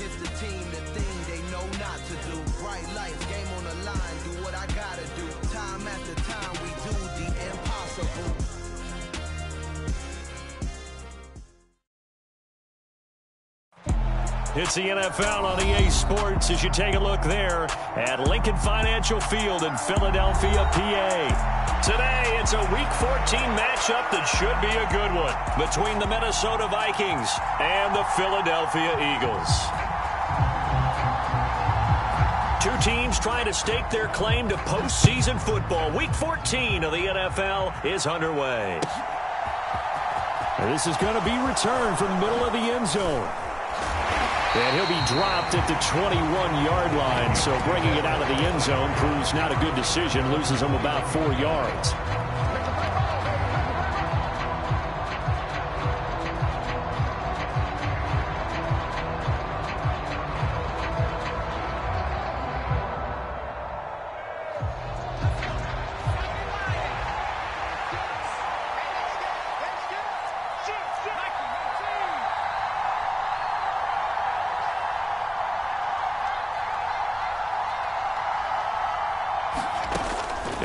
against the team, the thing they know not to do. Bright lights, game on the line, do what I gotta do. Time after time, we do the impossible. It's the NFL on EA Sports as you take a look there at Lincoln Financial Field in Philadelphia, PA. Today, it's a Week 14 matchup that should be a good one between the Minnesota Vikings and the Philadelphia Eagles. Two teams trying to stake their claim to postseason football. Week 14 of the NFL is underway. This is going to be returned from the middle of the end zone. And he'll be dropped at the 21-yard line, so bringing it out of the end zone proves not a good decision, loses him about 4 yards.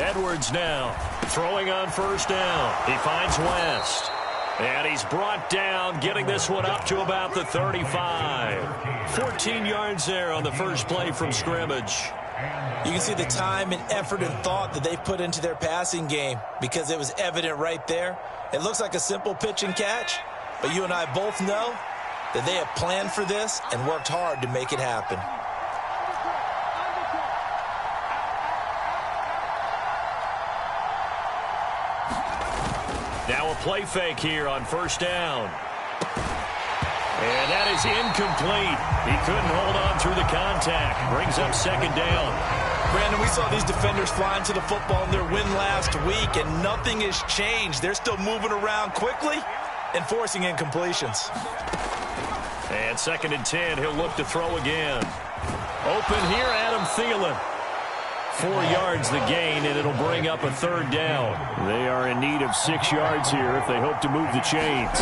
Edwards now throwing on first down. He finds West. And he's brought down, getting this one up to about the 35. 14 yards there on the first play from scrimmage. You can see the time and effort and thought that they've put into their passing game because it was evident right there. It looks like a simple pitch and catch, but you and I both know that they have planned for this and worked hard to make it happen. Now a play fake here on first down. And that is incomplete. He couldn't hold on through the contact. Brings up second down. Brandon, we saw these defenders flying to the football in their win last week, and nothing has changed. They're still moving around quickly and forcing incompletions. And 2nd and 10, he'll look to throw again. Open here, Adam Thielen. 4 yards the gain, and it'll bring up a third down. They are in need of 6 yards here if they hope to move the chains.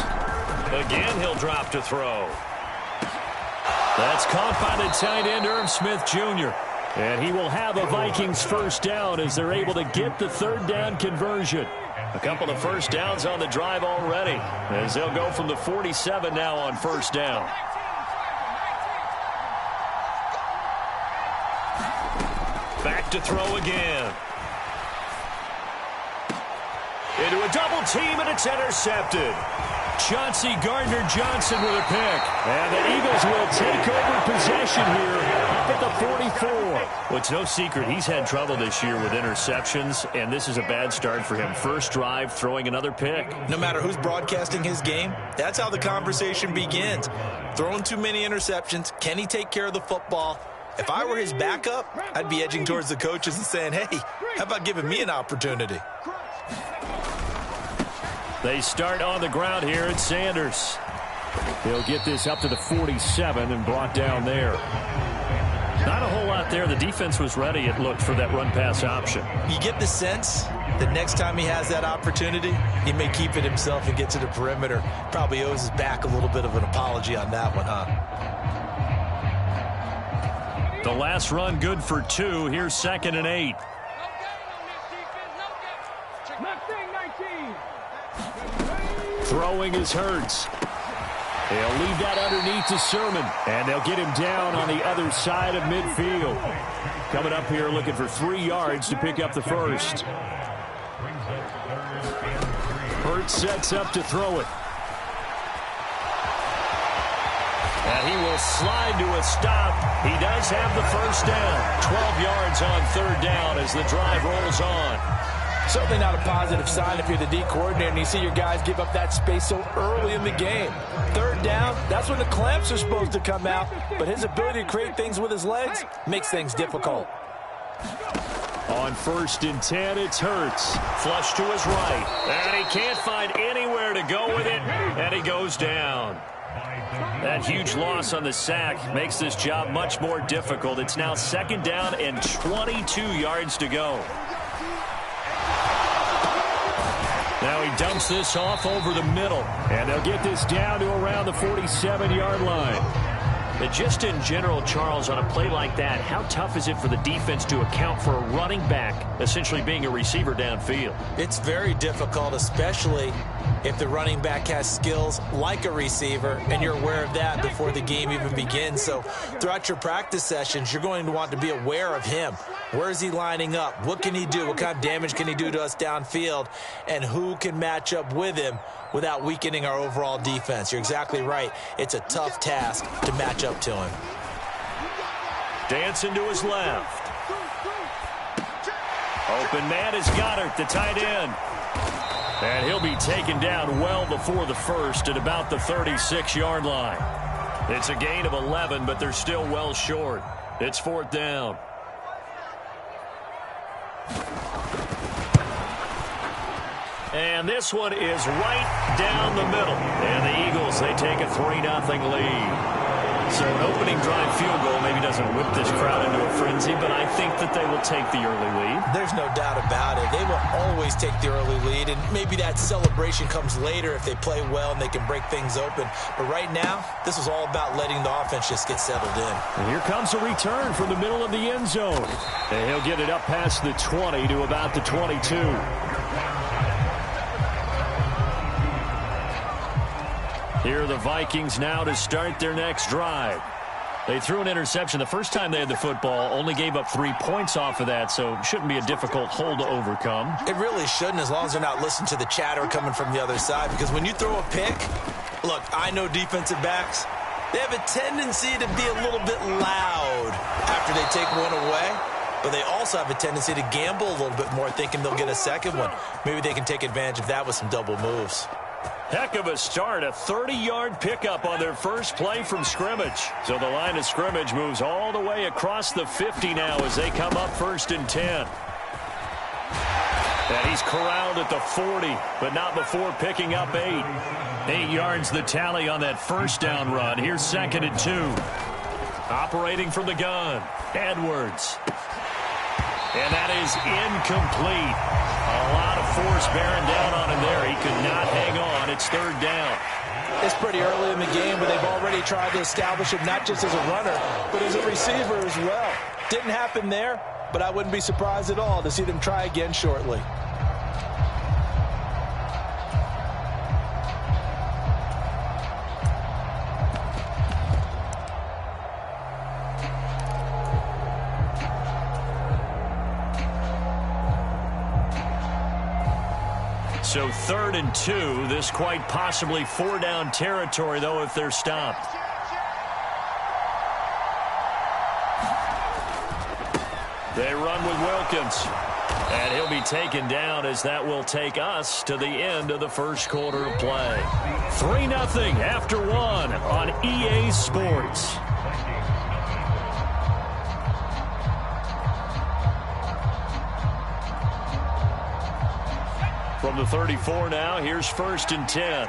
Again, he'll drop to throw. That's caught by the tight end, Irv Smith Jr. And he will have a Vikings first down as they're able to get the third down conversion. A couple of first downs on the drive already as they'll go from the 47 now on first down. Back to throw again. Into a double team, and it's intercepted. Chauncey Gardner-Johnson with a pick. And the Eagles will take over possession here up at the 44. Well, it's no secret he's had trouble this year with interceptions, and this is a bad start for him. First drive, throwing another pick. No matter who's broadcasting his game, that's how the conversation begins. Throwing too many interceptions. Can he take care of the football? If I were his backup, I'd be edging towards the coaches and saying, hey, how about giving me an opportunity? They start on the ground here at Sanders. He'll get this up to the 47 and brought down there. Not a whole lot there. The defense was ready, it looked, for that run-pass option. You get the sense that next time he has that opportunity, he may keep it himself and get to the perimeter. Probably owes his back a little bit of an apology on that one, huh? The last run good for 2. Here's 2nd and 8. Throwing is Hurts. They'll leave that underneath to Sermon. And they'll get him down on the other side of midfield. Coming up here looking for 3 yards to pick up the first. Hurts sets up to throw it. And he will slide to a stop. He does have the first down. 12 yards on third down as the drive rolls on. Certainly not a positive sign if you're the D coordinator and you see your guys give up that space so early in the game. Third down, that's when the clamps are supposed to come out. But his ability to create things with his legs makes things difficult. On 1st and 10, it's Hurts. Flush to his right. And he can't find anywhere to go with it. And he goes down. That huge loss on the sack makes this job much more difficult. It's now 2nd down and 22 yards to go. Now he dumps this off over the middle. And they'll get this down to around the 47-yard line. And just in general, Charles, on a play like that, how tough is it for the defense to account for a running back essentially being a receiver downfield? It's very difficult, especially if the running back has skills like a receiver, and you're aware of that before the game even begins. So throughout your practice sessions, you're going to want to be aware of him. Where is he lining up? What can he do? What kind of damage can he do to us downfield? And who can match up with him without weakening our overall defense? You're exactly right. It's a tough task to match up to him. Dancing to his left. Open man is Goddard, the tight end. And he'll be taken down well before the first at about the 36-yard line. It's a gain of 11, but they're still well short. It's 4th down. And this one is right down the middle. And the Eagles, they take a 3-0 lead. So an opening drive field goal maybe doesn't whip this crowd into a frenzy, but I think that they will take the early lead. There's no doubt about it. They will always take the early lead, and maybe that celebration comes later if they play well and they can break things open. But right now, this is all about letting the offense just get settled in. And here comes a return from the middle of the end zone. And he'll get it up past the 20 to about the 22. Here are the Vikings now to start their next drive. They threw an interception the first time they had the football, only gave up 3 points off of that, so it shouldn't be a difficult hole to overcome. It really shouldn't, as long as they're not listening to the chatter coming from the other side, because when you throw a pick, look, I know defensive backs, they have a tendency to be a little bit loud after they take one away, but they also have a tendency to gamble a little bit more, thinking they'll get a second one. Maybe they can take advantage of that with some double moves. Heck of a start, a 30-yard pickup on their first play from scrimmage. So the line of scrimmage moves all the way across the 50 now as they come up 1st and 10. And he's corralled at the 40, but not before picking up 8. 8 yards the tally on that first down run. Here's 2nd and 2. Operating from the gun, Edwards. And that is incomplete. A lot of force bearing down on him there. He could not hang on. It's 3rd down. It's pretty early in the game, but they've already tried to establish him not just as a runner, but as a receiver as well. Didn't happen there, but I wouldn't be surprised at all to see them try again shortly. So 3rd and 2. This quite possibly 4-down territory, though, if they're stopped. They run with Wilkins. And he'll be taken down as that will take us to the end of the first quarter of play. 3-0 after 1 on EA Sports. From the 34 now, here's 1st and 10.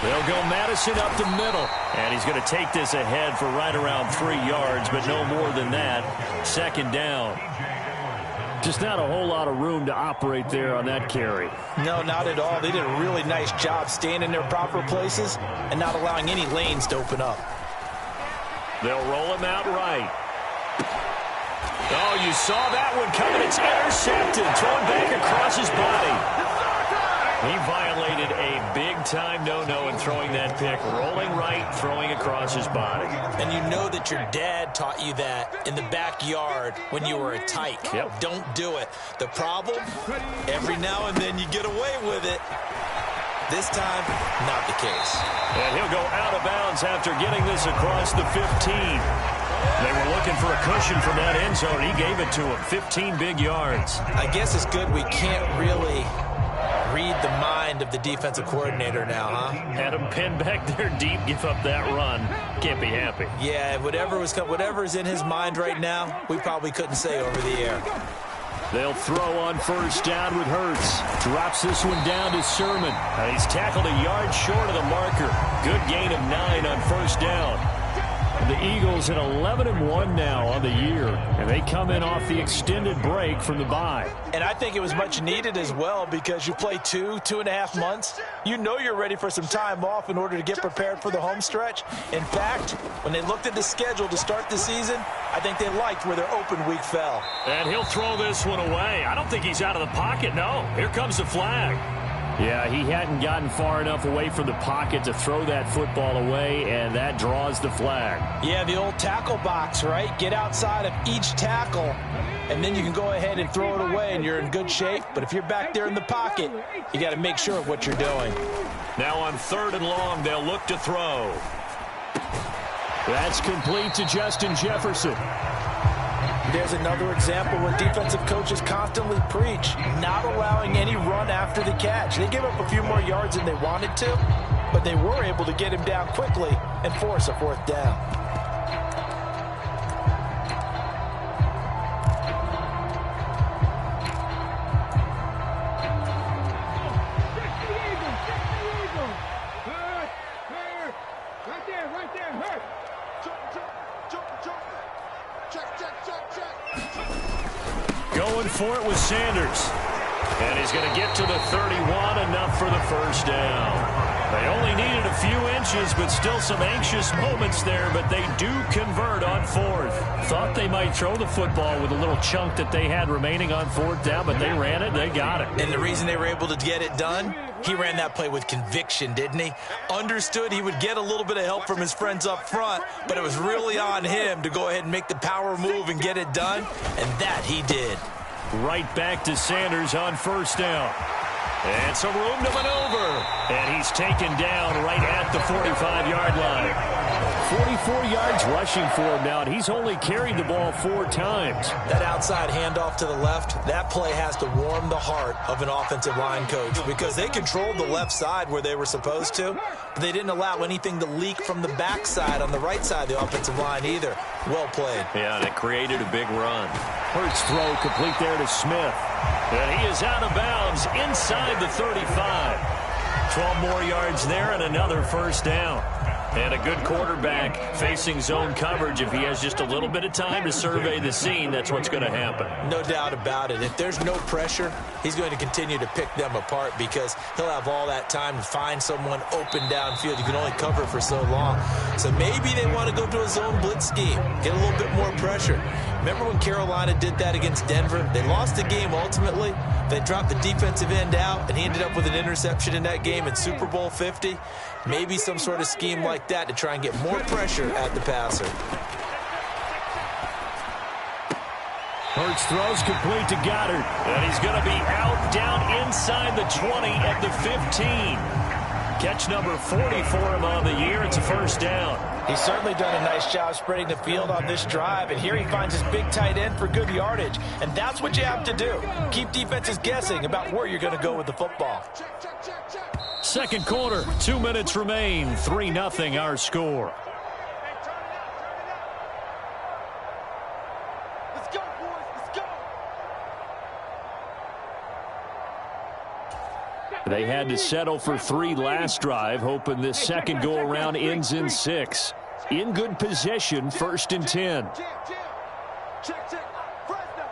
They'll go Madison up the middle. And he's going to take this ahead for right around 3 yards, but no more than that. 2nd down. Just not a whole lot of room to operate there on that carry. No, not at all. They did a really nice job staying in their proper places and not allowing any lanes to open up. They'll roll him out right. Oh, you saw that one coming. It's intercepted. Thrown back across his body. He violated a big-time no-no in throwing that pick. Rolling right, throwing across his body. And you know that your dad taught you that in the backyard when you were a tyke. Yep. Don't do it. The problem, every now and then you get away with it. This time, not the case. And he'll go out of bounds after getting this across the 15. They were looking for a cushion from that end zone. He gave it to him. 15 big yards. I guess it's good we can't really read the mind of the defensive coordinator now, huh? Had him pinned back there deep, give up that run. Can't be happy. Yeah, whatever is in his mind right now, we probably couldn't say over the air. They'll throw on 1st down with Hurts. Drops this one down to Sermon. And he's tackled a yard short of the marker. Good gain of 9 on 1st down. The Eagles at 11-1 now on the year, and they come in off the extended break from the bye. And I think it was much needed as well because you play 2.5 months. You know you're ready for some time off in order to get prepared for the home stretch. In fact, when they looked at the schedule to start the season, I think they liked where their open week fell. And he'll throw this one away. I don't think he's out of the pocket, no. Here comes the flag. Yeah, he hadn't gotten far enough away from the pocket to throw that football away, and that draws the flag. Yeah, the old tackle box, right? Get outside of each tackle, and then you can go ahead and throw it away, and you're in good shape. But if you're back there in the pocket, you got to make sure of what you're doing. Now on 3rd and long, they'll look to throw. That's complete to Justin Jefferson. There's another example where defensive coaches constantly preach not allowing any run after the catch. They give up a few more yards than they wanted to, but they were able to get him down quickly and force a 4th down. Going for it with Sanders. And he's going to get to the 31, enough for the 1st down. They only needed a few inches, but still some anxious moments there, but they do convert on 4th. Thought they might throw the football with a little chunk that they had remaining on 4th down, but they ran it, they got it. And the reason they were able to get it done, he ran that play with conviction, didn't he? Understood he would get a little bit of help from his friends up front, but it was really on him to go ahead and make the power move and get it done, and that he did. Right back to Sanders on 1st down. And some room to maneuver. And he's taken down right at the 45-yard line. 44 yards rushing for him now, and he's only carried the ball 4 times. That outside handoff to the left, that play has to warm the heart of an offensive line coach because they controlled the left side where they were supposed to, but they didn't allow anything to leak from the backside on the right side of the offensive line either. Well played. Yeah, and it created a big run. Hurts throw complete there to Smith. And he is out of bounds inside the 35. 12 more yards there and another 1st down. And a good quarterback facing zone coverage. If he has just a little bit of time to survey the scene, that's what's going to happen. No doubt about it. If there's no pressure, he's going to continue to pick them apart because he'll have all that time to find someone open downfield. You can only cover for so long. So maybe they want to go to a zone blitz scheme, get a little bit more pressure. Remember when Carolina did that against Denver? They lost the game ultimately. They dropped the defensive end out, and he ended up with an interception in that game in Super Bowl 50. Maybe some sort of scheme like that to try and get more pressure at the passer. Hurts throws complete to Goddard. And he's going to be out down inside the 20 at the 15. Catch number 40 for him on the year. It's a 1st down. He's certainly done a nice job spreading the field on this drive, and here he finds his big tight end for good yardage. And that's what you have to do. Keep defenses guessing about where you're going to go with the football. 2nd quarter, 2 minutes remain. 3-0 our score. Let's go, boys. Let's go. They had to settle for 3 last drive, hoping this second go-around ends in 6. In good possession, 1st and 10. Check. Fresno.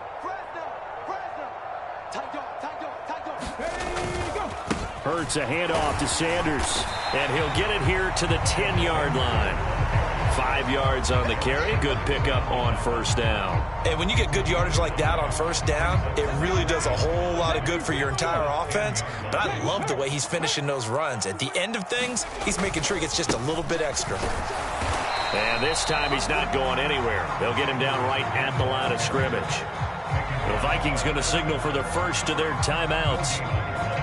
Hurts a handoff to Sanders, and he'll get it here to the 10-yard line. 5 yards on the carry. Good pickup on 1st down. And when you get good yardage like that on 1st down, it really does a whole lot of good for your entire offense. But I love the way he's finishing those runs. At the end of things, he's making sure he gets just a little bit extra. And this time he's not going anywhere. They'll get him down right at the line of scrimmage. The Vikings going to signal for the first of their timeouts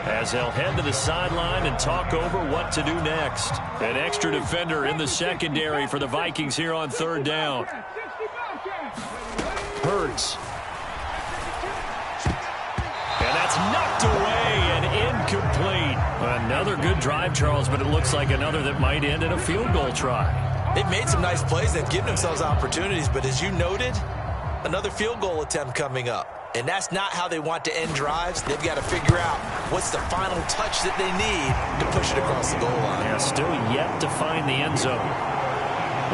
as they'll head to the sideline and talk over what to do next. An extra defender in the secondary for the Vikings here on 3rd down. Hurts. And that's knocked away and incomplete. Another good drive, Charles, but it looks like another that might end in a field goal try. They've made some nice plays. They've given themselves opportunities, but as you noted, another field goal attempt coming up. And that's not how they want to end drives. They've got to figure out what's the final touch that they need to push it across the goal line. Yeah, still yet to find the end zone.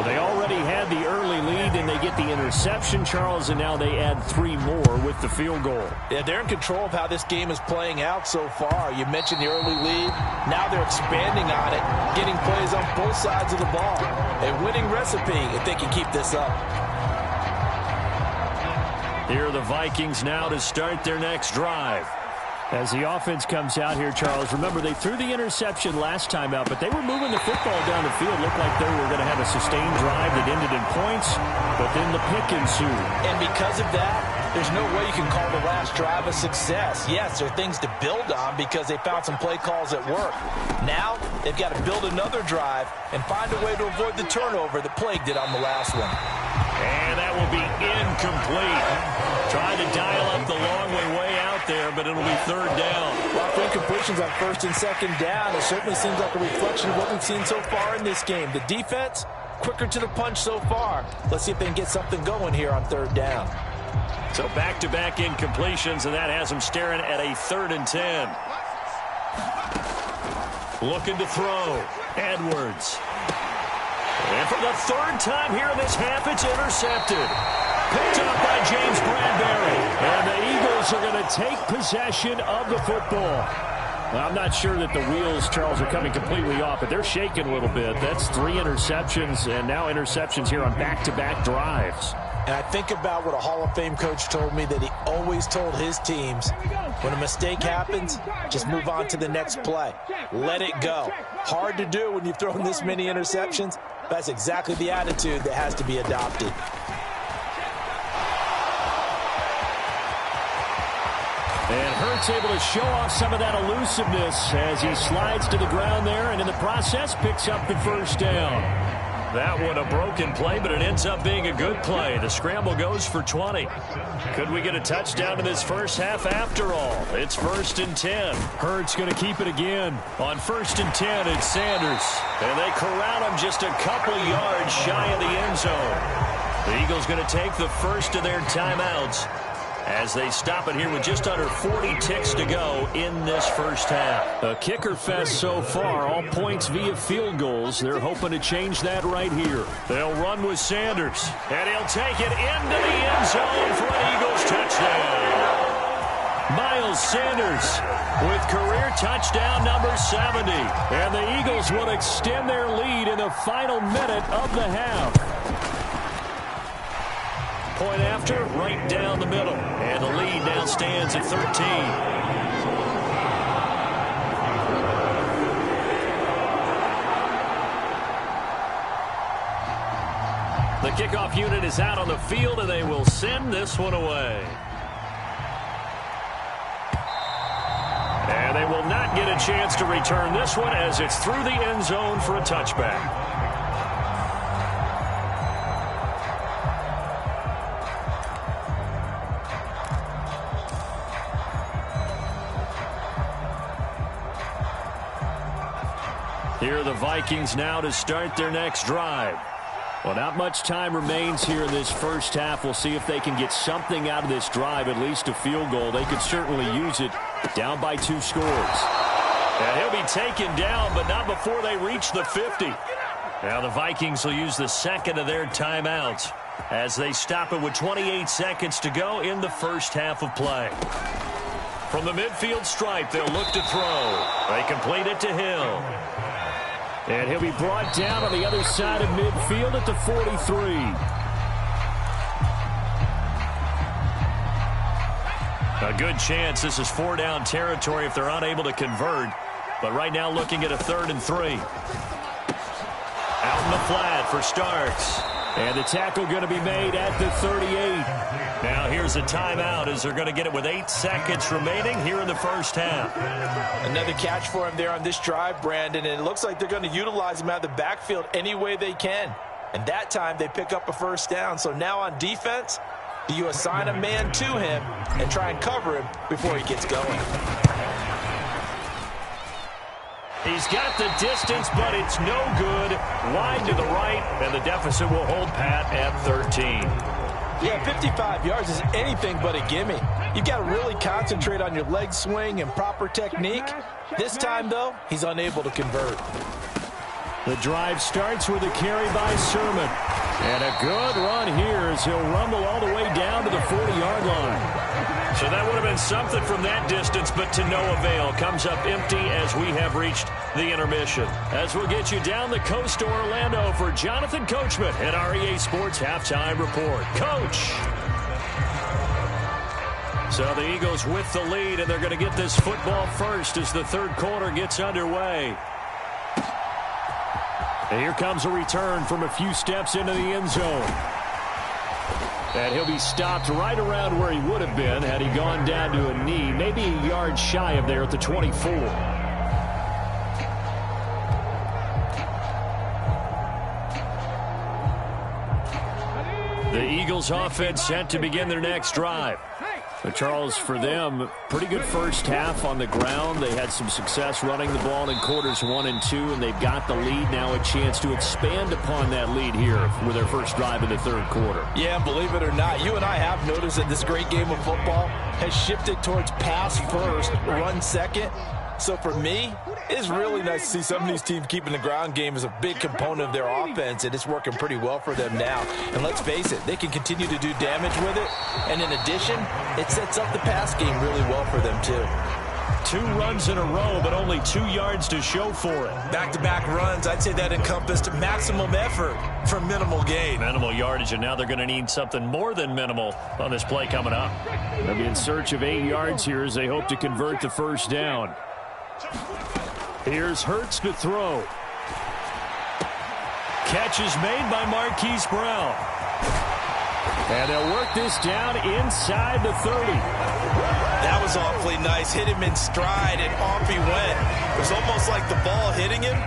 Well, they already had the early lead, and they get the interception, Charles, and now they add 3 more with the field goal. Yeah, they're in control of how this game is playing out so far. You mentioned the early lead. Now they're expanding on it, getting plays on both sides of the ball. A winning recipe if they can keep this up. Here are the Vikings now to start their next drive. As the offense comes out here, Charles, remember they threw the interception last time out, but they were moving the football down the field. Looked like they were going to have a sustained drive that ended in points, but then the pick ensued. And because of that, there's no way you can call the last drive a success. Yes, there are things to build on because they found some play calls at work. Now, they've got to build another drive and find a way to avoid the turnover that plagued it on the last one. And that will be incomplete. Trying to dial up the long way out there, but it'll be third down. Well, for incompletions on first and second down, it certainly seems like a reflection of what we've seen so far in this game. The defense, quicker to the punch so far. Let's see if they can get something going here on third down. So back-to-back incompletions, and that has them staring at a 3rd and 10. Looking to throw. Edwards. And for the 3rd time here in this half, it's intercepted. Picked up by James Bradbury. And the Eagles are going to take possession of the football. Well, I'm not sure that the wheels, Charles, are coming completely off, but they're shaking a little bit. That's 3 interceptions, and now interceptions here on back-to-back drives. And I think about what a Hall of Fame coach told me that he always told his teams, when a mistake happens, just move on to the next play. Let it go. Hard to do when you've thrown this many interceptions. That's exactly the attitude that has to be adopted. And Hurts able to show off some of that elusiveness as he slides to the ground there, and in the process picks up the first down. That one a broken play, but it ends up being a good play. The scramble goes for 20. Could we get a touchdown in this first half after all? It's 1st and 10. Hurts going to keep it again. On 1st and 10, it's Sanders. And they corral him just a couple yards shy of the end zone. The Eagles going to take the first of their timeouts as they stop it here with just under 40 ticks to go in this first half. A kicker fest so far, all points via field goals. They're hoping to change that right here. They'll run with Sanders, and he'll take it into the end zone for an Eagles touchdown. Miles Sanders with career touchdown number 70. And the Eagles will extend their lead in the final minute of the half. Point after, right down the middle. And the lead now stands at 13. The kickoff unit is out on the field, and they will send this one away. And they will not get a chance to return this one as it's through the end zone for a touchback. Here are the Vikings now to start their next drive. Well, not much time remains here in this first half. We'll see if they can get something out of this drive, at least a field goal. They could certainly use it, down by 2 scores. And he'll be taken down, but not before they reach the 50. Now the Vikings will use the second of their timeouts as they stop it with 28 seconds to go in the first half of play. From the midfield stripe, they'll look to throw. They complete it to Hill. And he'll be brought down on the other side of midfield at the 43. A good chance this is 4-down territory if they're unable to convert. But right now looking at a 3rd and 3. Out in the flat for Starks. And the tackle going to be made at the 38. Now here's a timeout as they're going to get it with 8 seconds remaining here in the first half. Another catch for him there on this drive, Brandon, and it looks like they're going to utilize him out of the backfield any way they can. And that time they pick up a first down. So now on defense, do you assign a man to him and try and cover him before he gets going? He's got the distance, but it's no good. Wide to the right, and the deficit will hold pat at 13. Yeah, 55 yards is anything but a gimme. You've got to really concentrate on your leg swing and proper technique. This time, though, he's unable to convert. The drive starts with a carry by Sermon. And a good run here as he'll rumble all the way down to the 40-yard line. So that would have been something from that distance, but to no avail. Comes up empty as we have reached the intermission. As we'll get you down the coast to Orlando for Jonathan Coachman at REA Sports Halftime Report. Coach! So the Eagles with the lead, and they're going to get this football first as the third quarter gets underway. And here comes a return from a few steps into the end zone. And he'll be stopped right around where he would have been had he gone down to a knee, maybe a yard shy of there at the 24. The Eagles offense set to begin their next drive. But Charles, for them, pretty good first half on the ground. They had some success running the ball in quarters 1 and 2, and they've got the lead now, a chance to expand upon that lead here with their first drive in the third quarter. Yeah, and believe it or not, you and I have noticed that this great game of football has shifted towards pass first, run second. So for me, it's really nice to see some of these teams keeping the ground game as a big component of their offense, and it's working pretty well for them now. And let's face it, they can continue to do damage with it. And in addition, it sets up the pass game really well for them too. 2 runs in a row, but only 2 yards to show for it. Back-to-back runs, I'd say that encompassed maximum effort for minimal gain. Minimal yardage, and now they're going to need something more than minimal on this play coming up. They'll be in search of 8 yards here as they hope to convert the first down. Here's Hurts to throw. Catch is made by Marquise Brown. And they'll work this down inside the 30. That was awfully nice. Hit him in stride, and off he went. It was almost like the ball hitting him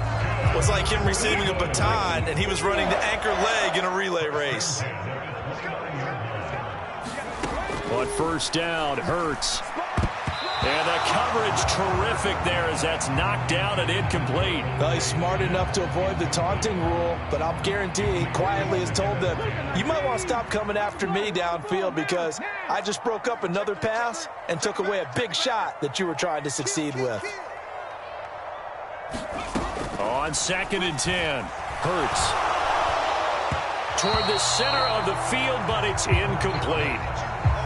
was like him receiving a baton, and he was running the anchor leg in a relay race. On first down, Hurts. And the coverage terrific there as that's knocked down and incomplete. Well, he's smart enough to avoid the taunting rule, but I'll guarantee he quietly has told them, you might want to stop coming after me downfield because I just broke up another pass and took away a big shot that you were trying to succeed with. On 2nd and 10, Hurts. Toward the center of the field, but it's incomplete.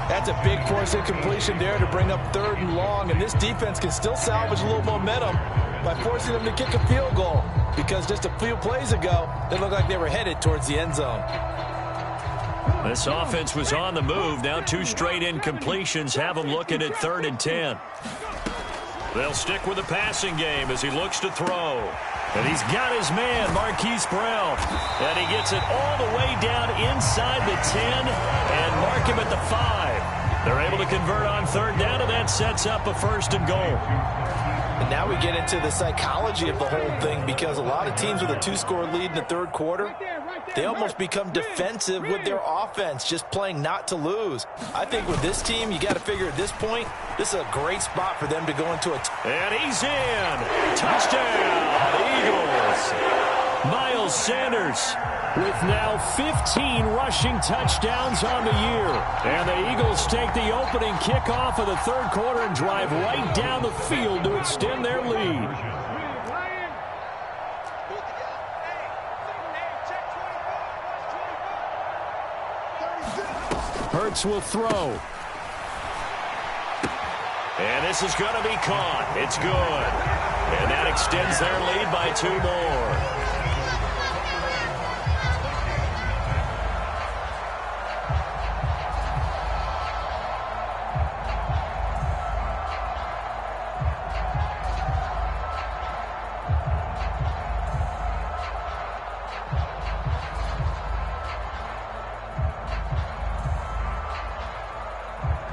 That's a big force incompletion there to bring up 3rd and long, and this defense can still salvage a little momentum by forcing them to kick a field goal because just a few plays ago, they looked like they were headed towards the end zone. This offense was on the move. Now 2 straight incompletions have them looking at 3rd and 10. They'll stick with the passing game as he looks to throw. And he's got his man, Marquise Brown. And he gets it all the way down inside the 10 and mark him at the 5. They're able to convert on 3rd down, and that sets up a 1st and goal. And now we get into the psychology of the whole thing because a lot of teams with a 2-score lead in the 3rd quarter, they almost become defensive with their offense, just playing not to lose. I think with this team, you got to figure at this point, this is a great spot for them to go into a... And he's in. Touchdown, Eagles. Miles Sanders with now 15 rushing touchdowns on the year. And the Eagles take the opening kickoff of the 3rd quarter and drive right down the field to extend their lead. Hurts will throw. And this is going to be caught. It's good. And that extends their lead by 2 more.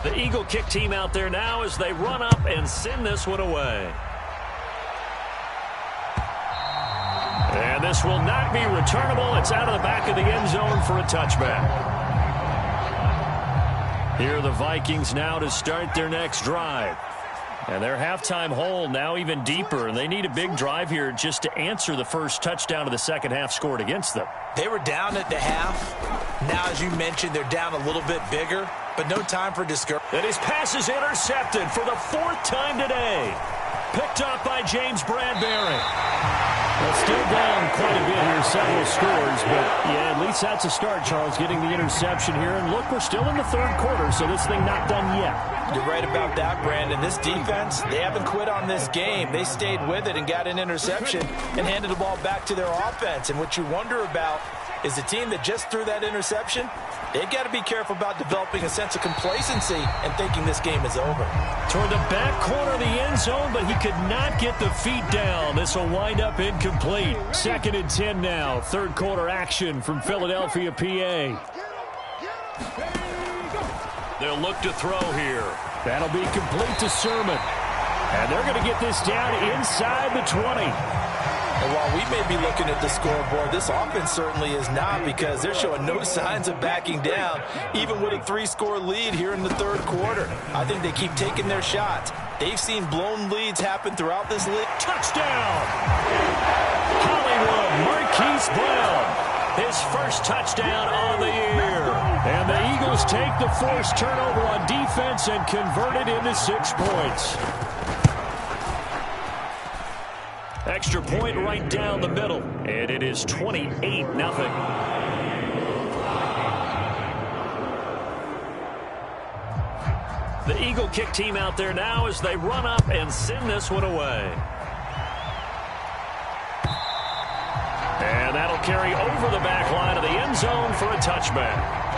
The Eagle kick team out there now as they run up and send this one away. And this will not be returnable. It's out of the back of the end zone for a touchback. Here are the Vikings now to start their next drive. And their halftime hole now even deeper, and they need a big drive here just to answer the first touchdown of the second half scored against them. They were down at the half. Now, as you mentioned, they're down a little bit bigger, but no time for discouragement. And his pass is intercepted for the 4th time today. Picked up by James Bradbury. Well, still down quite a bit here, several scores, but yeah, at least that's a start, Charles, getting the interception here. And look, we're still in the third quarter, so this thing not done yet. You're right about that, Brandon. This defense, they haven't quit on this game. They stayed with it and got an interception and handed the ball back to their offense. And what you wonder about is the team that just threw that interception, they've got to be careful about developing a sense of complacency and thinking this game is over. Toward the back corner of the end zone, but he could not get the feet down. This will wind up incomplete. 2nd and 10 now. Third quarter action from Philadelphia, PA. They'll look to throw here. That'll be complete to Sermon. And they're going to get this down inside the 20. And while we may be looking at the scoreboard, this offense certainly is not, because they're showing no signs of backing down, even with a 3-score lead here in the third quarter. I think they keep taking their shots. They've seen blown leads happen throughout this league. Touchdown! Hollywood Marquise Brown, his first touchdown on the year. And the Eagles take the forced turnover on defense and convert it into 6 points. Extra point right down the middle, and it is 28-0. The Eagle kick team out there now as they run up and send this one away. And that'll carry over the back line of the end zone for a touchback.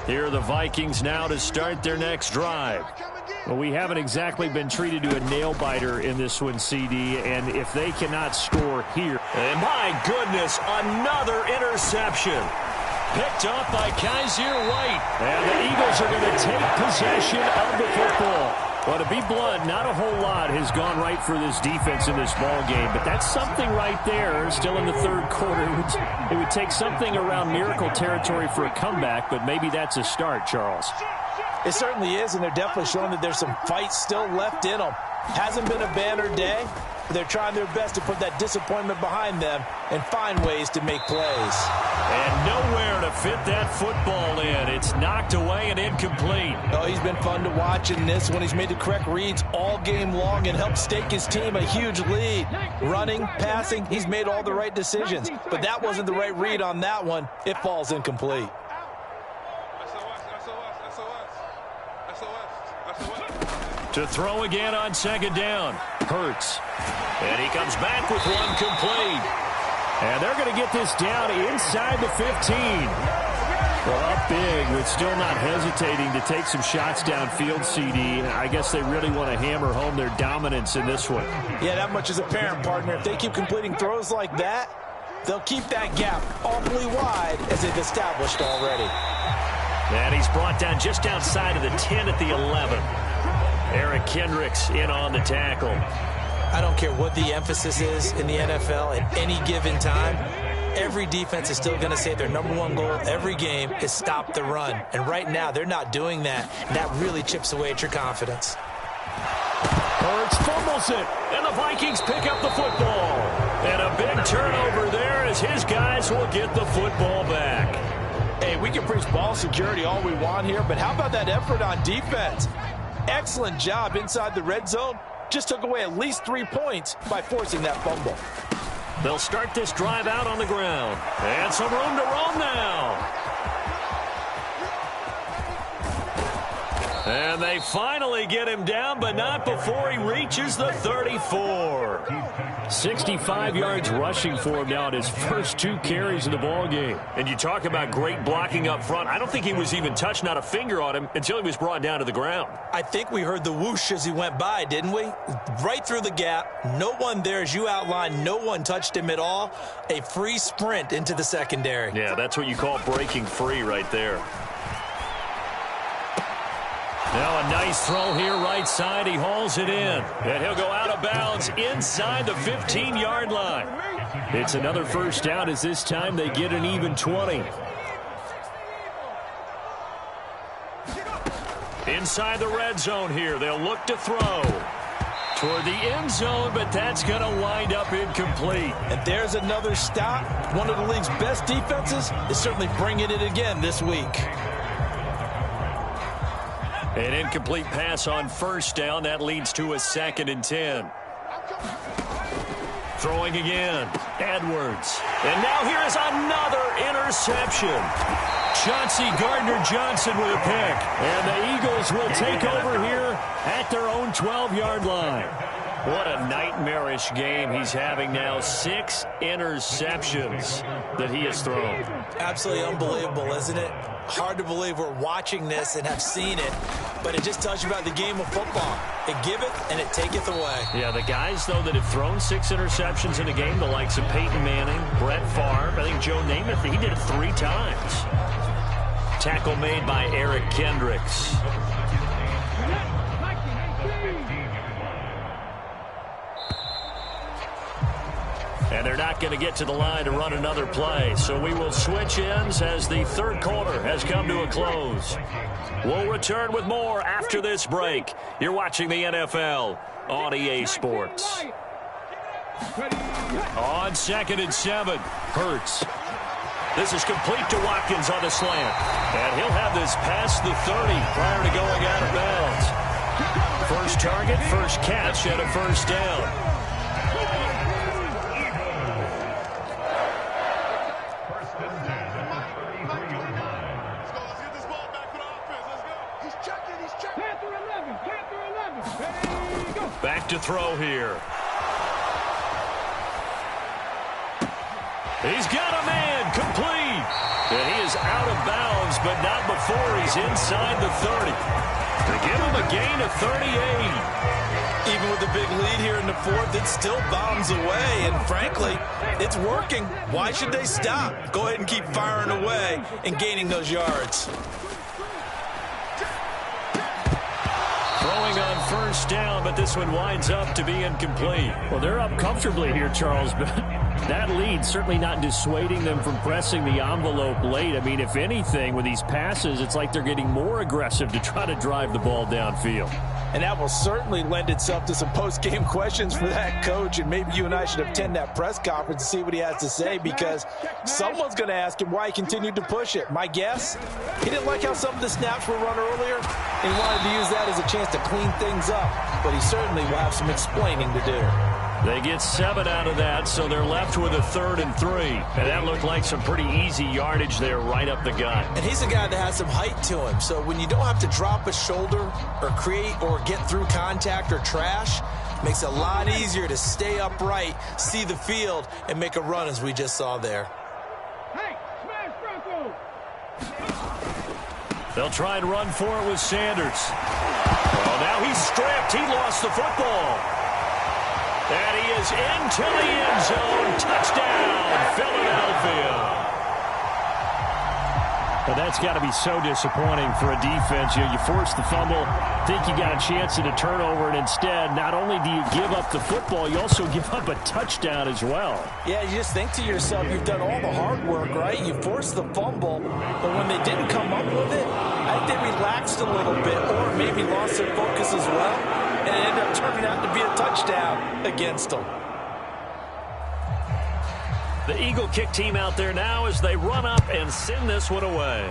Here are the Vikings now to start their next drive. Well, we haven't exactly been treated to a nail-biter in this one, CD, and if they cannot score here. And my goodness, another interception. Picked up by Kaiser White. And the Eagles are going to take possession of the football. Well, to be blunt, not a whole lot has gone right for this defense in this ball game, but that's something right there. Still in the third quarter. It would take something around miracle territory for a comeback, but maybe that's a start, Charles. It certainly is, and they're definitely showing that there's some fight still left in them. Hasn't been a banner day, but they're trying their best to put that disappointment behind them and find ways to make plays. And nowhere to fit that football in. It's knocked away and incomplete. Oh, he's been fun to watch in this one. He's made the correct reads all game long and helped stake his team a huge lead. Running, passing, he's made all the right decisions. But that wasn't the right read on that one. It falls incomplete. To throw again on 2nd down. Hurts. And he comes back with one complete. And they're going to get this down inside the 15. Well, up big, but still not hesitating to take some shots downfield, CD. I guess they really want to hammer home their dominance in this one. Yeah, that much is apparent, partner. If they keep completing throws like that, they'll keep that gap awfully wide as they've established already. And he's brought down just outside of the 10 at the 11. Eric Kendricks in on the tackle. I don't care what the emphasis is in the NFL at any given time. Every defense is still going to say their #1 goal every game is stop the run. And right now, they're not doing that. And that really chips away at your confidence. Hurts fumbles it, and the Vikings pick up the football. And a big turnover there as his guys will get the football back. Hey, we can preach ball security all we want here, but how about that effort on defense? Excellent job inside the red zone. Just took away at least 3 points by forcing that fumble. They'll start this drive out on the ground. And some room to roam now. And they finally get him down, but not before he reaches the 34. 65 yards rushing for him now in his first 2 carries in the ballgame. And you talk about great blocking up front. I don't think he was even touched, not a finger on him, until he was brought down to the ground. I think we heard the whoosh as he went by, didn't we? Right through the gap. No one there, as you outlined. No one touched him at all. A free sprint into the secondary. Yeah, that's what you call breaking free right there. Now a nice throw here right side. He hauls it in. And he'll go out of bounds inside the 15-yard line. It's another first down as this time they get an even 20. Inside the red zone here. They'll look to throw. toward the end zone, but that's going to wind up incomplete. And there's another stop. One of the league's best defenses is certainly bringing it again this week. An incomplete pass on first down. That leads to a 2nd and 10. Throwing again. Edwards. And now here is another interception. Chauncey Gardner-Johnson with a pick. And the Eagles will take over here at their own 12-yard line. What a nightmarish game he's having now. 6 interceptions that he has thrown. Absolutely unbelievable, isn't it? Hard to believe we're watching this and have seen it, but it just tells you about the game of football. It giveth and it taketh away. Yeah, the guys, though, that have thrown 6 interceptions in a game, the likes of Peyton Manning, Brett Favre, I think Joe Namath, he did it 3 times. Tackle made by Eric Kendricks. And they're not going to get to the line to run another play. So we will switch ends as the third quarter has come to a close. We'll return with more after this break. You're watching the NFL on EA Sports. On 2nd and 7, Hurts. This is complete to Watkins on the slant. And he'll have this past the 30 prior to going out of bounds. First target, first catch, and a first down. Back to throw here. He's got a man, complete. And he is out of bounds, but not before he's inside the 30. They give him a gain of 38. Even with the big lead here in the 4th, it still bombs away. And frankly, it's working. Why should they stop? Go ahead and keep firing away and gaining those yards. Throwing on first down, but this one winds up to be incomplete. Well, they're up comfortably here, Charles, but that lead certainly not dissuading them from pressing the envelope late. I mean, if anything, with these passes, it's like they're getting more aggressive to try to drive the ball downfield. And that will certainly lend itself to some post-game questions for that coach, and maybe you and I should attend that press conference and see what he has to say, because someone's going to ask him why he continued to push it. My guess, he didn't like how some of the snaps were run earlier, and he wanted to use that as a chance to clean things up, but he certainly will have some explaining to do. They get 7 out of that, so they're left with a 3rd and 3. And that looked like some pretty easy yardage there right up the gut. And he's a guy that has some height to him, so when you don't have to drop a shoulder or create or get through contact or trash, makes it a lot easier to stay upright, see the field, and make a run as we just saw there. Hey, smash Bronco! They'll try and run for it with Sanders. Well, now he's stripped. He lost the football. And he is into the end zone. Touchdown, Philadelphia. Well, that's got to be so disappointing for a defense. You force the fumble, think you got a chance at a turnover, and instead, not only do you give up the football, you also give up a touchdown as well. Yeah, you just think to yourself, you've done all the hard work, right? You forced the fumble, but when they didn't come up with it, I think they relaxed a little bit or maybe lost their focus as well, and it ended up turning out to be a touchdown against them. The Eagle kick team out there now as they run up and send this one away.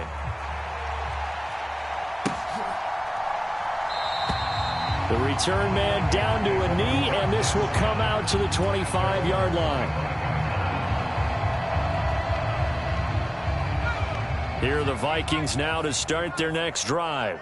The return man down to a knee, and this will come out to the 25-yard line. Here are the Vikings now to start their next drive.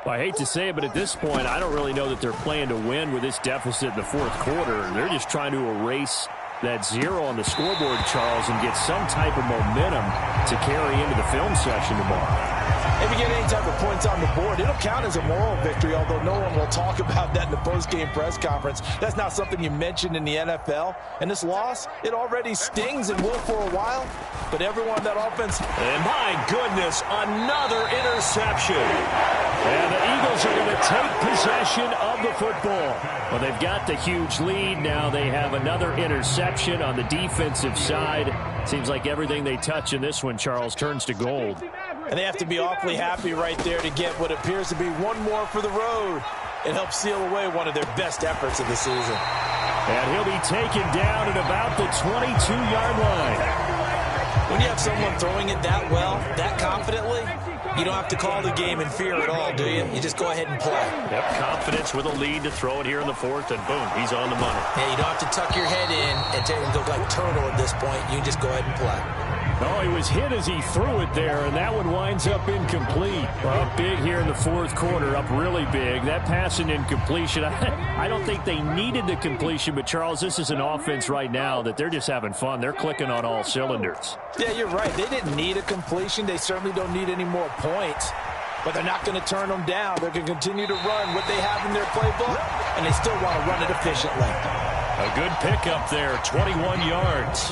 Well, I hate to say it, but at this point, I don't really know that they're playing to win with this deficit in the 4th quarter. They're just trying to erase that 0 on the scoreboard, Charles, and get some type of momentum to carry into the film session tomorrow. If you get any type of points on the board, it'll count as a moral victory, although no one will talk about that in the post-game press conference. That's not something you mentioned in the NFL. And this loss, it already stings and will for a while, but everyone on that offense... And my goodness, another interception. And the Eagles are going to take possession of the football. Well, they've got the huge lead. Now they have another interception on the defensive side. Seems like everything they touch in this one, Charles, turns to gold. And they have to be awfully happy right there to get what appears to be one more for the road. and help seal away one of their best efforts of the season. And he'll be taken down at about the 22-yard line. When you have someone throwing it that well, that confidently, you don't have to call the game in fear at all, do you? You just go ahead and play. Yep, confidence with a lead to throw it here in the fourth, and boom, he's on the money. Yeah, you don't have to tuck your head in and look like turtle at this point. You can just go ahead and play. Oh, he was hit as he threw it there, and that one winds up incomplete. Up big here in the fourth quarter, up really big. That pass and incompletion, I don't think they needed the completion, but, Charles, this is an offense right now that they're just having fun. They're clicking on all cylinders. Yeah, you're right. They didn't need a completion. They certainly don't need any more points, but they're not going to turn them down. They're going to continue to run what they have in their playbook, and they still want to run it efficiently. A good pickup there, 21 yards.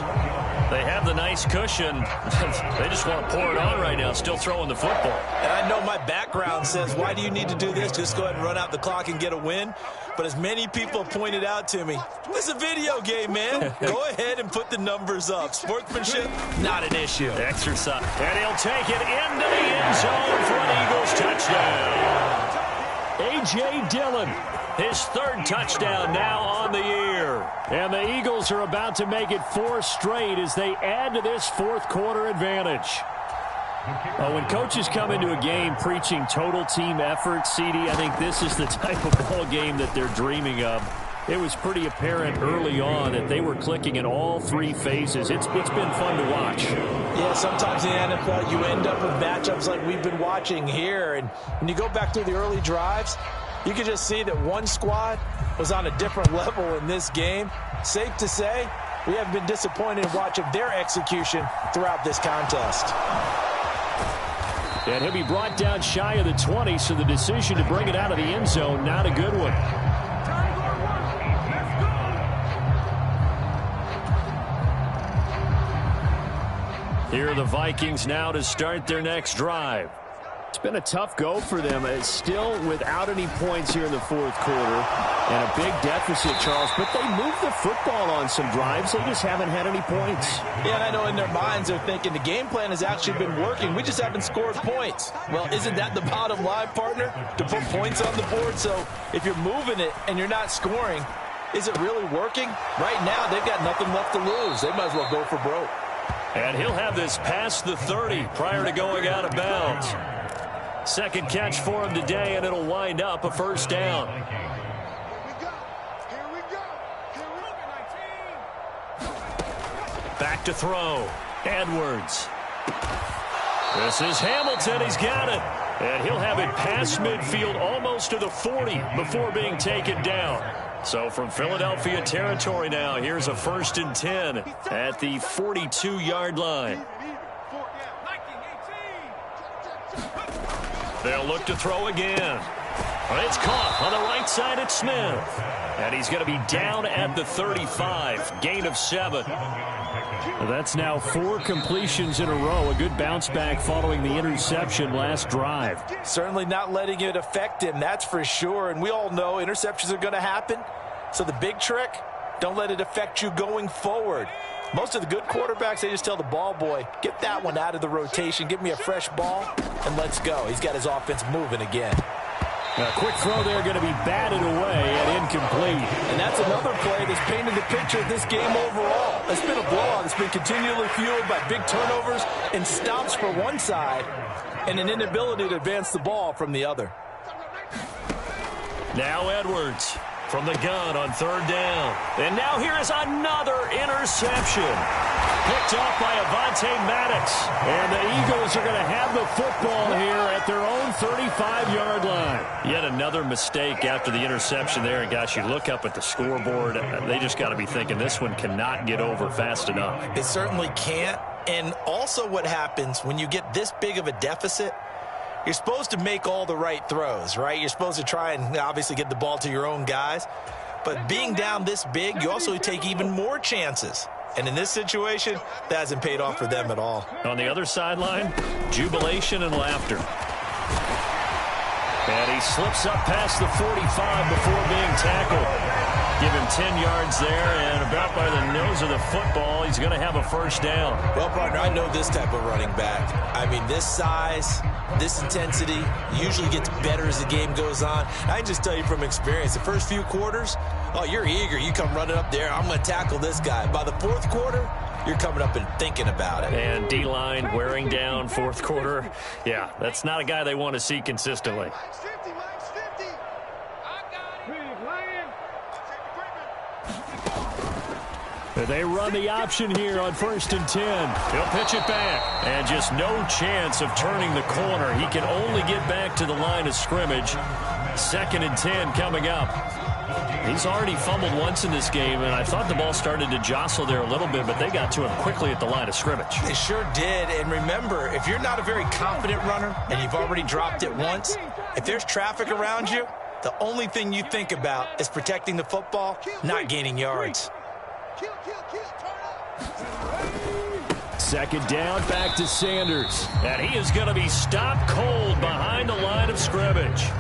They have the nice cushion. They just want to pour it on right now, still throwing the football. And I know my background says, why do you need to do this? Just go ahead and run out the clock and get a win. But as many people pointed out to me, this is a video game, man. Go ahead and put the numbers up. Sportsmanship, not an issue. Exercise. And he'll take it into the end zone for an Eagles touchdown. A.J. Dillon, his third touchdown now on the year. And the Eagles are about to make it 4 straight as they add to this fourth quarter advantage. When coaches come into a game preaching total team effort, CD, I think this is the type of ball game that they're dreaming of. It was pretty apparent early on that they were clicking in all 3 phases. It's been fun to watch. Yeah, sometimes in the NFL you end up with matchups like we've been watching here. And when you go back through the early drives, you can just see that one squad was on a different level in this game. Safe to say, we haven't been disappointed in watching their execution throughout this contest. And he'll be brought down shy of the 20, so the decision to bring it out of the end zone, not a good one. Here are the Vikings now to start their next drive. It's been a tough go for them. It's still without any points here in the fourth quarter and a big deficit, Charles. But they moved the football on some drives. They just haven't had any points. Yeah, and I know in their minds they're thinking the game plan has actually been working. We just haven't scored points. Well, isn't that the bottom line, partner? To put points on the board. So if you're moving it and you're not scoring, is it really working? Right now, they've got nothing left to lose. They might as well go for broke. And he'll have this past the 30 prior to going out of bounds. Second catch for him today, and it'll wind up a first down. Back to throw. Edwards. This is Hamilton. He's got it. And he'll have it past midfield almost to the 40 before being taken down. So from Philadelphia territory now, here's a 1st and 10 at the 42-yard line. They'll look to throw again. It's caught on the right side at Smith. And he's going to be down at the 35. Gain of 7. That's now 4 completions in a row. A good bounce back following the interception last drive. Certainly not letting it affect him, that's for sure. And we all know interceptions are going to happen. So the big trick, don't let it affect you going forward. Most of the good quarterbacks, they just tell the ball boy, get that one out of the rotation, give me a fresh ball, and let's go. He's got his offense moving again. A quick throw there going to be batted away and incomplete. And that's another play that's painted the picture of this game overall. It's been a blowout. It's been continually fueled by big turnovers and stops for one side and an inability to advance the ball from the other. Now Edwards from the gun on 3rd down. And now here is another interception. Picked off by Avonte Maddox. And the Eagles are going to have the football here at their own 35-yard line. Yet another mistake after the interception there. And, gosh, you look up at the scoreboard. They just got to be thinking this one cannot get over fast enough. It certainly can't. And also what happens when you get this big of a deficit, you're supposed to make all the right throws, right? You're supposed to try and obviously get the ball to your own guys. But being down this big, you also take even more chances. And in this situation, that hasn't paid off for them at all. On the other sideline, jubilation and laughter. And he slips up past the 45 before being tackled. Give him 10 yards there, and about by the nose of the football, he's going to have a first down. Well, partner, I know this type of running back. I mean, this size, this intensity usually gets better as the game goes on. I can just tell you from experience, the first few quarters, oh, you're eager. You come running up there, I'm going to tackle this guy. By the fourth quarter, you're coming up and thinking about it. And D-line wearing down fourth quarter. Yeah, that's not a guy they want to see consistently. They run the option here on 1st and 10. He'll pitch it back. And just no chance of turning the corner. He can only get back to the line of scrimmage. 2nd and 10 coming up. He's already fumbled once in this game, and I thought the ball started to jostle there a little bit, but they got to him quickly at the line of scrimmage. They sure did. And remember, if you're not a very confident runner and you've already dropped it once, if there's traffic around you, the only thing you think about is protecting the football, not gaining yards. 2nd down, back to Sanders. And he is going to be stopped cold behind the line of scrimmage.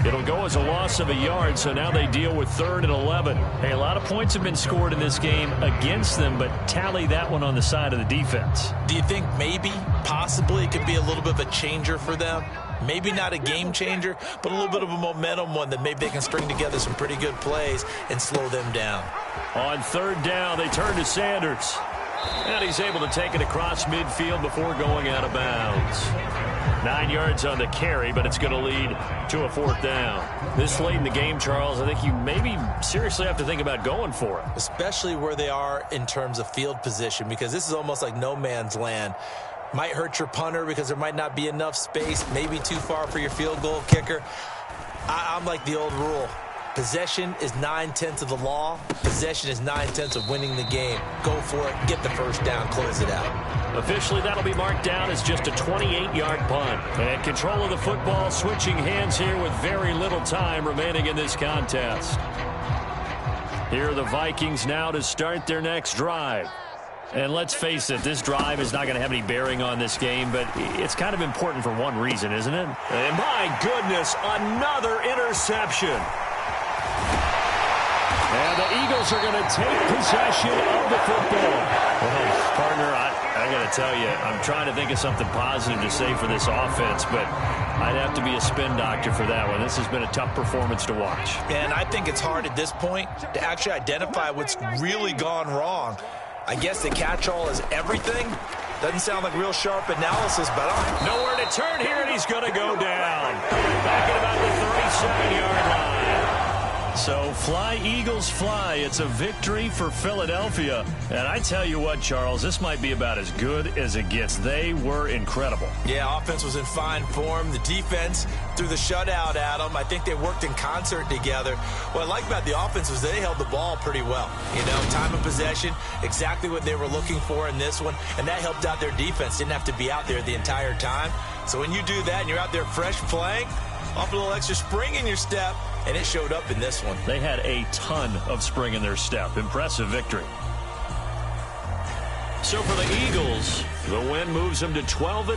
It'll go as a loss of a yard, so now they deal with 3rd and 11. Hey, a lot of points have been scored in this game against them, but tally that one on the side of the defense. Do you think maybe, possibly, it could be a little bit of a changer for them? Maybe not a game changer, but a little bit of a momentum one that maybe they can string together some pretty good plays and slow them down. On 3rd down, they turn to Sanders. And he's able to take it across midfield before going out of bounds. 9 yards on the carry, but it's going to lead to a 4th down. This late in the game, Charles, I think you maybe seriously have to think about going for it. Especially where they are in terms of field position, because this is almost like no man's land. Might hurt your punter because there might not be enough space, maybe too far for your field goal kicker. I'm like the old rule. Possession is 9/10 of the law. Possession is 9/10 of winning the game. Go for it. Get the first down. Close it out. Officially, that'll be marked down as just a 28-yard punt. And control of the football, switching hands here with very little time remaining in this contest. Here are the Vikings now to start their next drive. And let's face it, this drive is not going to have any bearing on this game, but it's kind of important for one reason, isn't it? And my goodness, another interception. And the Eagles are going to take possession of the football. Well, partner, I got to tell you, I'm trying to think of something positive to say for this offense, but I'd have to be a spin doctor for that one. This has been a tough performance to watch. And I think it's hard at this point to actually identify what's really gone wrong. I guess the catch-all is everything. Doesn't sound like real sharp analysis, but nowhere to turn here, and he's going to go down. Back at about the 37-yard line. So fly, Eagles, fly. It's a victory for Philadelphia. And I tell you what, Charles, this might be about as good as it gets. They were incredible. Yeah, offense was in fine form. The defense threw the shutout at them. I think they worked in concert together. What I like about the offense was they held the ball pretty well. You know, time of possession, exactly what they were looking for in this one. And that helped out their defense. Didn't have to be out there the entire time. So when you do that and you're out there fresh playing, off a little extra spring in your step, and it showed up in this one. They had a ton of spring in their step. Impressive victory. So for the Eagles, the win moves them to 12-.